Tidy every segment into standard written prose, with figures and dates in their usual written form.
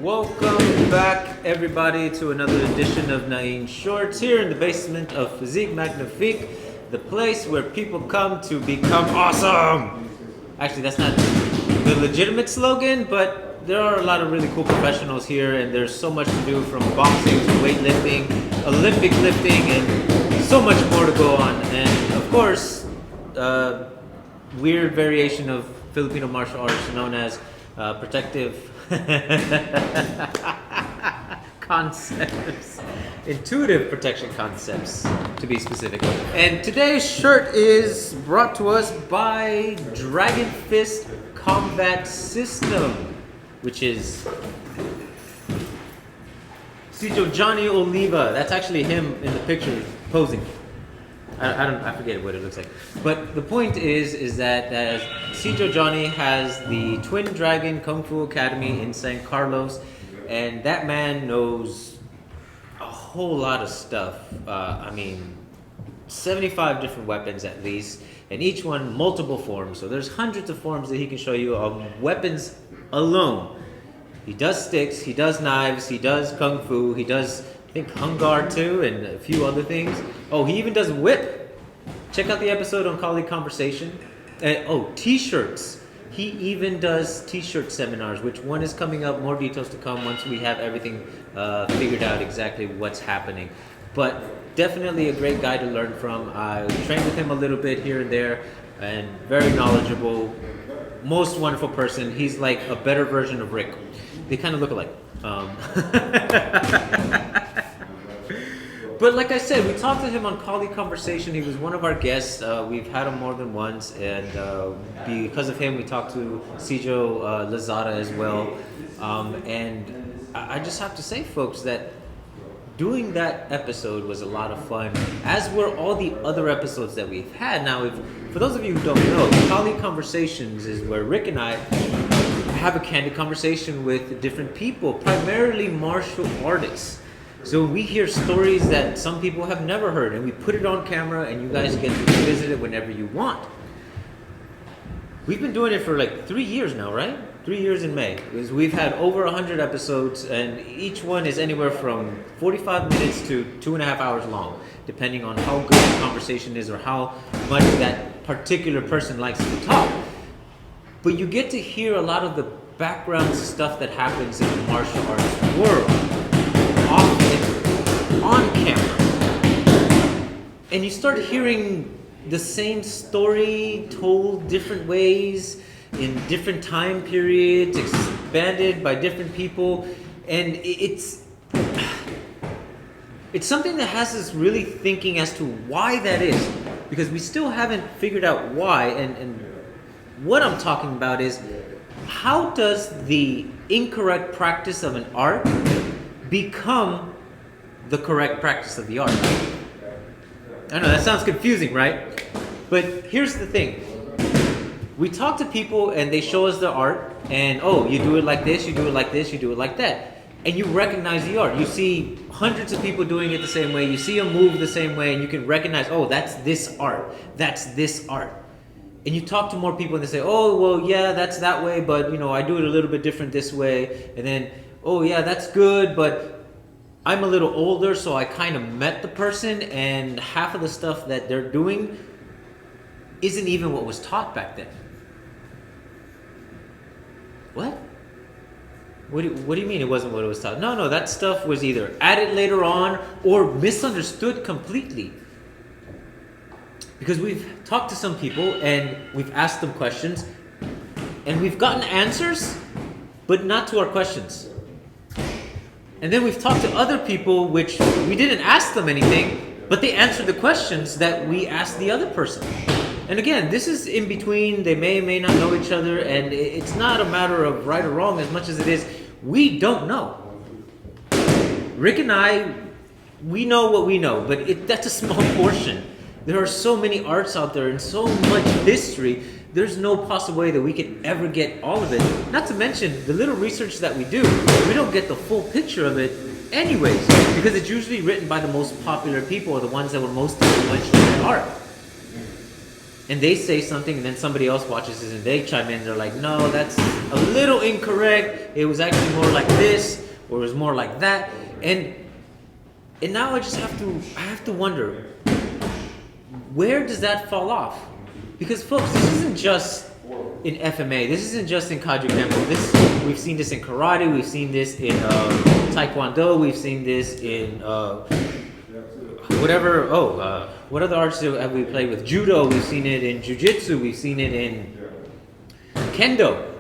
Welcome back, everybody, to another edition of Nain Shorts here in the basement of Physique Magnifique, the place where people come to become awesome. Actually, that's not the legitimate slogan, but there are a lot of really cool professionals here, and there's so much to do from boxing to weightlifting, Olympic lifting, and so much more to go on. And of course, weird variation of Filipino martial arts known as protective concepts, intuitive protection concepts, to be specific. And today's shirt is brought to us by Dragon Fist Combat System, which is Sijo Johnny Oliva. That's actually him in the picture posing. I forget what it looks like. But the point is that Sijo Johnny has the Twin Dragon Kung Fu Academy in San Carlos, and that man knows a whole lot of stuff. 75 different weapons at least, and each one multiple forms. So there's hundreds of forms that he can show you of weapons alone. He does sticks, he does knives, he does Kung Fu, he does, I think, Hung Guard too, and a few other things. Oh, he even does whip. Check out the episode on Colleague Conversation. T-shirts. He even does T-shirt seminars, which one is coming up. More details to come once we have everything figured out exactly what's happening. But definitely a great guy to learn from. I trained with him a little bit here and there, and very knowledgeable. Most wonderful person. He's like a better version of Rick. They kind of look alike. But like I said, we talked to him on Colleague Conversation. He was one of our guests. We've had him more than once, and because of him, we talked to Sijo Lazada as well. And I just have to say, folks, that doing that episode was a lot of fun, as were all the other episodes that we've had. Now, for those of you who don't know, Colleague Conversations is where Rick and I have a candid conversation with different people, primarily martial artists. So we hear stories that some people have never heard, and we put it on camera, and you guys get to visit it whenever you want. We've been doing it for like 3 years now, right? 3 years in May. We've had over 100 episodes, and each one is anywhere from 45 minutes to 2.5 hours long, depending on how good the conversation is or how much that particular person likes to talk. But you get to hear a lot of the background stuff that happens in the martial arts world, often on camera. And you start hearing the same story told different ways, in different time periods, expanded by different people. And it's something that has us really thinking as to why that is, because we still haven't figured out why. And what I'm talking about is, how does the incorrect practice of an art become the correct practice of the art? I know that sounds confusing, right? But here's the thing. We talk to people and they show us the art, and you do it like this, you do it like this, you do it like that. And you recognize the art. You see hundreds of people doing it the same way. You see them move the same way, and you can recognize, that's this art. That's this art. And you talk to more people and they say, that's that way, but I do it a little bit different this way. And then, that's good, but I'm a little older, so I kind of met the person, and half of the stuff that they're doing isn't even what was taught back then. What? What do you mean it wasn't what it was taught? No, that stuff was either added later on or misunderstood completely. Because we've talked to some people and we've asked them questions and we've gotten answers, but not to our questions. And then we've talked to other people which we didn't ask them anything, but they answered the questions that we asked the other person. And again, this is in between. They may not know each other, and it's not a matter of right or wrong as much as it is we don't know. Rick and I, we know what we know, but that's a small portion. There are so many arts out there and so much history. There's no possible way that we could ever get all of it. Not to mention the little research that we do, we don't get the full picture of it anyways, because it's usually written by the most popular people or the ones that were most influential in art. and they say something, and then somebody else watches this and they chime in. They're like, no, that's a little incorrect. It was actually more like this, or it was more like that. And now I have to wonder, where does that fall off? Because folks, this isn't just in FMA. This isn't just in Kaju Kempo. We've seen this in karate. We've seen this in Taekwondo. We've seen this in whatever. What other arts have we played with? Judo. We've seen it in Jiu-Jitsu. We've seen it in Kendo.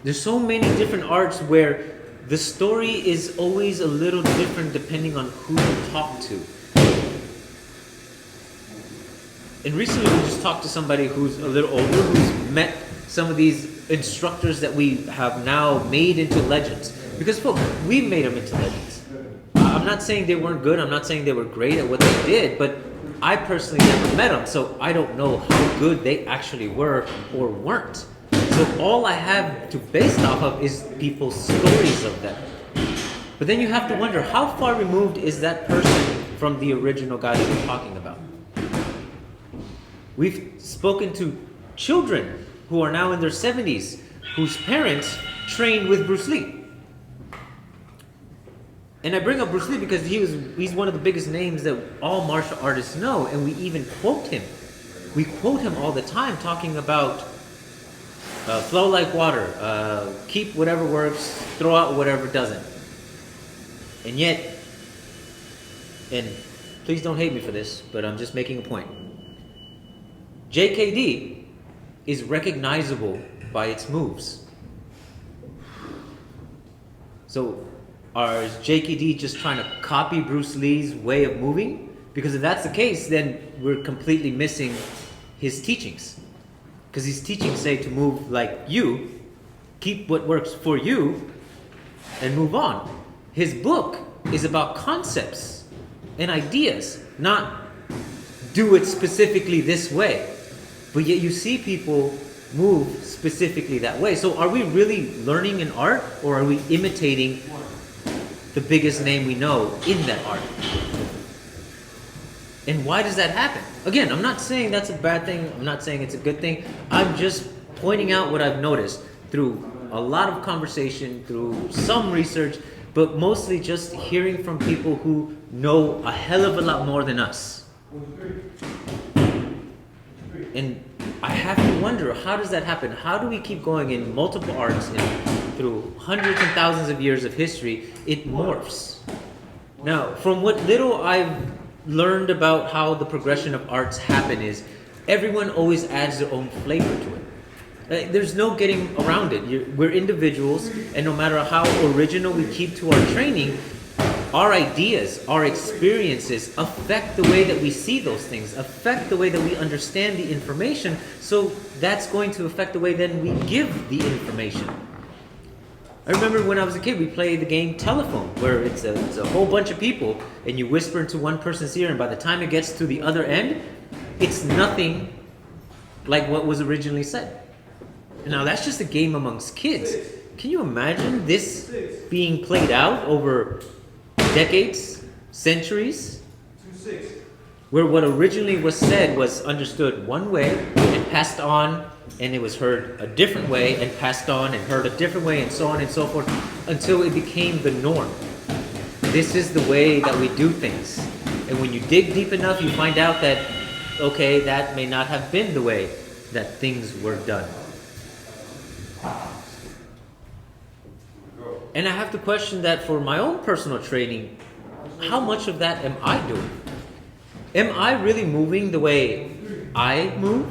There's so many different arts where the story is always a little different depending on who you talk to. And recently we just talked to somebody who's a little older, who's met some of these instructors that we have now made into legends. Because folks, we made them into legends. I'm not saying they weren't good, I'm not saying they were great at what they did, but I personally never met them, so I don't know how good they actually were or weren't. So all I have to base off of is people's stories of them. But then you have to wonder, how far removed is that person from the original guy that we're talking about? We've spoken to children who are now in their 70s, whose parents trained with Bruce Lee. And I bring up Bruce Lee because he's one of the biggest names that all martial artists know, and we even quote him. We quote him all the time talking about flow like water, keep whatever works, throw out whatever doesn't. And yet, and please don't hate me for this, but I'm just making a point. JKD is recognizable by its moves. So, is JKD just trying to copy Bruce Lee's way of moving? Because if that's the case, then we're completely missing his teachings. Because his teachings say to move like you, keep what works for you, and move on. His book is about concepts and ideas, not do it specifically this way. But yet you see people move specifically that way. So are we really learning an art, or are we imitating the biggest name we know in that art? And why does that happen? Again, I'm not saying that's a bad thing. I'm not saying it's a good thing. I'm just pointing out what I've noticed through a lot of conversation, through some research, but mostly just hearing from people who know a hell of a lot more than us. And I have to wonder, how does that happen? How do we keep going in multiple arts and through hundreds and thousands of years of history, it morphs? Now, from what little I've learned about how the progression of arts happen is, everyone always adds their own flavor to it. There's no getting around it. We're individuals, and no matter how original we keep to our training, our ideas, our experiences affect the way that we see those things, affect the way that we understand the information, so that's going to affect the way then we give the information. I remember when I was a kid, we played the game Telephone, where it's a whole bunch of people, and you whisper into one person's ear, and by the time it gets to the other end, it's nothing like what was originally said. Now that's just a game amongst kids. Can you imagine this being played out over decades, centuries, where what originally was said was understood one way and passed on, and it was heard a different way and passed on and heard a different way, and so on and so forth, until it became the norm. This is the way that we do things. And when you dig deep enough, you find out that, okay, that may not have been the way that things were done. And I have to question that for my own personal training. How much of that am I doing? Am I really moving the way I move?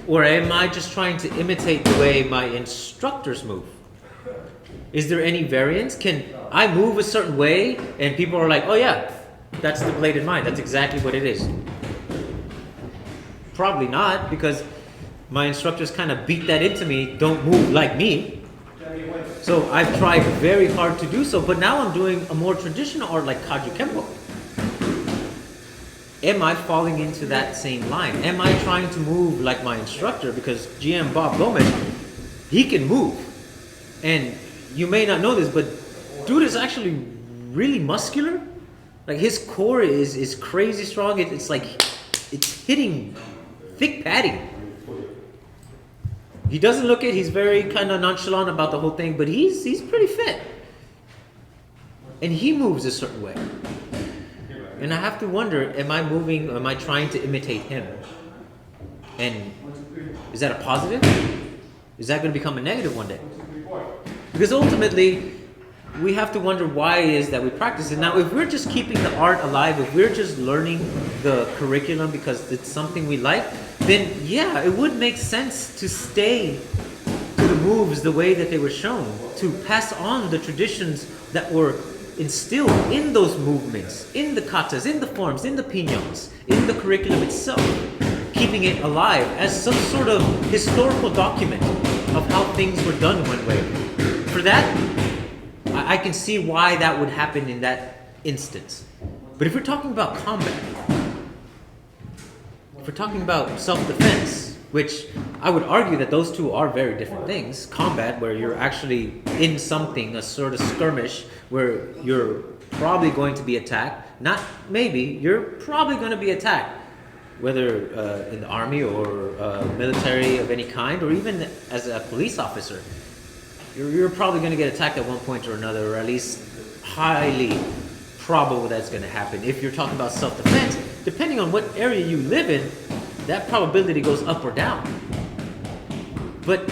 Or am I just trying to imitate the way my instructors move? Is there any variance? Can I move a certain way and people are like, oh yeah, that's the blade in mine. That's exactly what it is. Probably not, because my instructors kind of beat that into me. Don't move like me. So I've tried very hard to do so, but now I'm doing a more traditional art like Kaju Kempo. Am I falling into that same line? Am I trying to move like my instructor? Because GM Bob Gomez, he can move. And you may not know this, but dude is actually really muscular. Like his core is crazy strong. It's like it's hitting thick padding. He doesn't look it. He's very kind of nonchalant about the whole thing, but he's pretty fit. And he moves a certain way. And I have to wonder, am I moving, or am I trying to imitate him? And is that a positive? Is that going to become a negative one day? Because ultimately, we have to wonder why it is that we practice it. Now, if we're just keeping the art alive, if we're just learning the curriculum because it's something we like, then yeah, it would make sense to stay to the moves the way that they were shown, to pass on the traditions that were instilled in those movements, in the katas, in the forms, in the pinyons, in the curriculum itself, keeping it alive as some sort of historical document of how things were done one way. For that, I can see why that would happen in that instance. But if we're talking about combat, if we're talking about self-defense, which I would argue that those two are very different things. Combat, where you're actually in something, a sort of skirmish, where you're probably going to be attacked. Not maybe, you're probably going to be attacked. Whether in the army or military of any kind, or even as a police officer. You're probably going to get attacked at one point or another, or at least highly probable that's going to happen. If you're talking about self-defense, depending on what area you live in, that probability goes up or down. But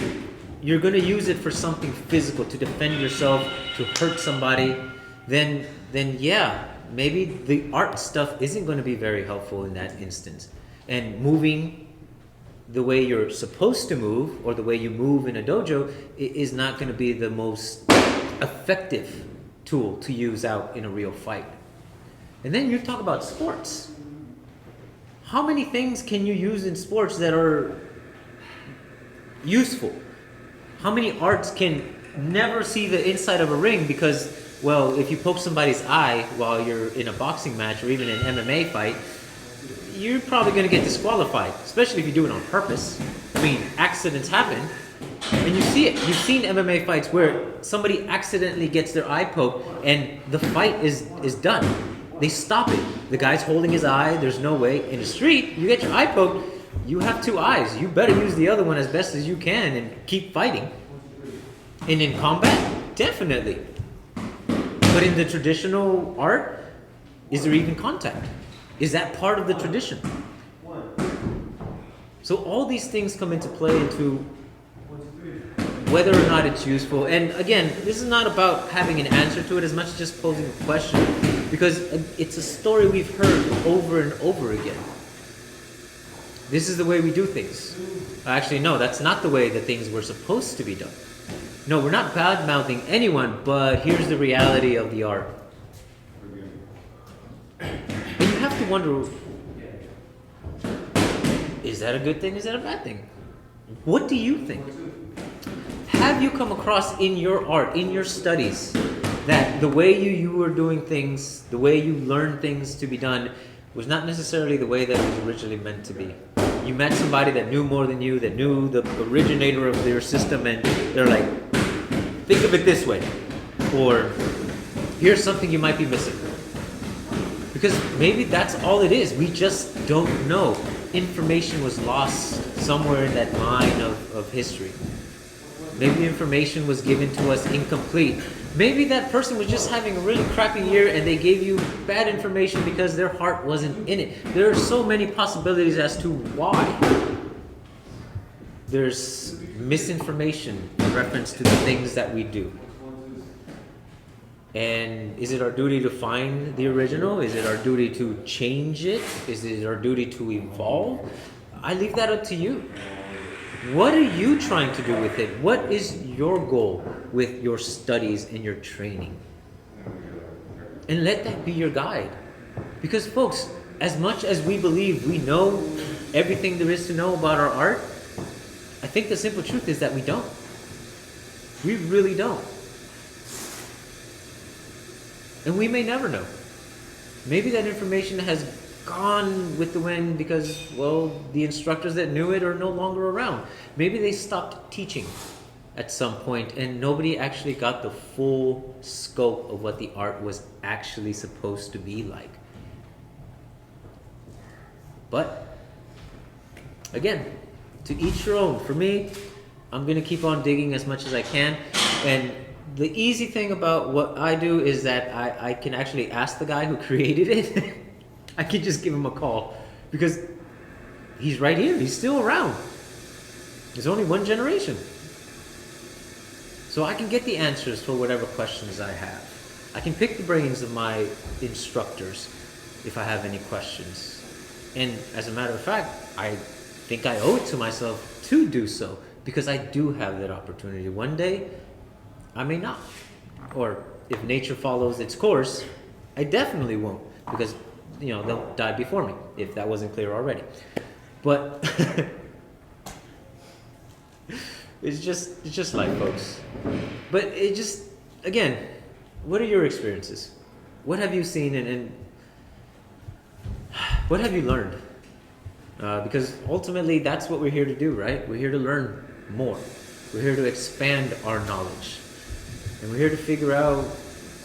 you're going to use it for something physical, to defend yourself, to hurt somebody, then yeah, maybe the art stuff isn't going to be very helpful in that instance. And moving the way you're supposed to move, or the way you move in a dojo, is not going to be the most effective tool to use out in a real fight. And then you talk about sports. How many things can you use in sports that are useful? How many arts can never see the inside of a ring because, well, if you poke somebody's eye while you're in a boxing match or even an MMA fight, you're probably going to get disqualified, especially if you do it on purpose. I mean, accidents happen, and you see it. You've seen MMA fights where somebody accidentally gets their eye poked, and the fight is done. They stop it. The guy's holding his eye. There's no way. In the street, you get your eye poked, you have two eyes. You better use the other one as best as you can and keep fighting. And in combat, definitely. But in the traditional art, is there even contact? Is that part of the tradition? So all these things come into play into whether or not it's useful. And again, this is not about having an answer to it as much as just posing a question, because it's a story we've heard over and over again. This is the way we do things. Actually, no, that's not the way that things were supposed to be done. No, we're not bad-mouthing anyone, but here's the reality of the art. And you have to wonder, is that a good thing? Is that a bad thing? What do you think? Have you come across in your art, in your studies, that the way you were doing things, the way you learned things to be done, was not necessarily the way that it was originally meant to be? You met somebody that knew more than you, that knew the originator of their system, and they're like, think of it this way, or here's something you might be missing. Because maybe that's all it is. We just don't know. Information was lost somewhere in that mine of history. Maybe information was given to us incomplete. Maybe that person was just having a really crappy year and they gave you bad information because their heart wasn't in it. There are so many possibilities as to why. There's misinformation in reference to the things that we do. And is it our duty to find the original? Is it our duty to change it? Is it our duty to evolve? I leave that up to you. What are you trying to do with it? What is your goal with your studies and your training? And let that be your guide. Because folks, as much as we believe we know everything there is to know about our art, I think the simple truth is that we don't. We really don't. And we may never know. Maybe that information has gone with the wind because, well, the instructors that knew it are no longer around. Maybe they stopped teaching at some point and nobody actually got the full scope of what the art was actually supposed to be like. But again, to each your own. For me, I'm gonna keep on digging as much as I can, and the easy thing about what I do is that I can actually ask the guy who created it. I can just give him a call because he's right here. He's still around. There's only one generation. So I can get the answers for whatever questions I have. I can pick the brains of my instructors if I have any questions. And as a matter of fact, I think I owe it to myself to do so because I do have that opportunity. One day, I may not. Or if nature follows its course, I definitely won't because, they'll die before me, if that wasn't clear already. But it's just life, folks. But it just, again, what are your experiences? What have you seen and what have you learned? Because ultimately, that's what we're here to do, right? We're here to learn more. We're here to expand our knowledge. And we're here to figure out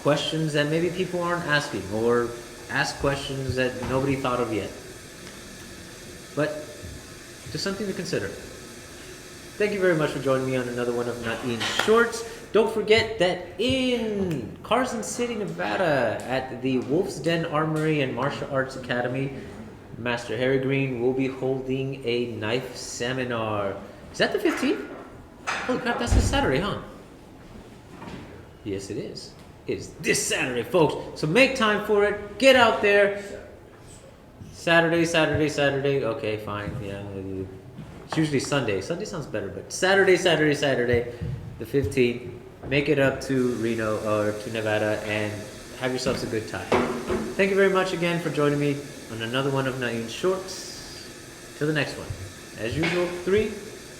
questions that maybe people aren't asking or ask questions that nobody thought of yet. But just something to consider. Thank you very much for joining me on another one of Nain's Shorts. Don't forget that in Carson City, Nevada, at the Wolf's Den Armory and Martial Arts Academy, Master Harry Green will be holding a knife seminar. Is that the 15th? Holy crap, that's this Saturday, huh? Yes, it is. It is this Saturday, folks. So make time for it. Get out there. Saturday. Okay, fine. Yeah. It's usually Sunday. Sunday sounds better, but Saturday, the 15th. Make it up to Reno or to Nevada and have yourselves a good time. Thank you very much again for joining me on another one of Nain's Shorts. Till the next one. As usual, 3,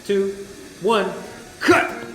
2, 1, cut!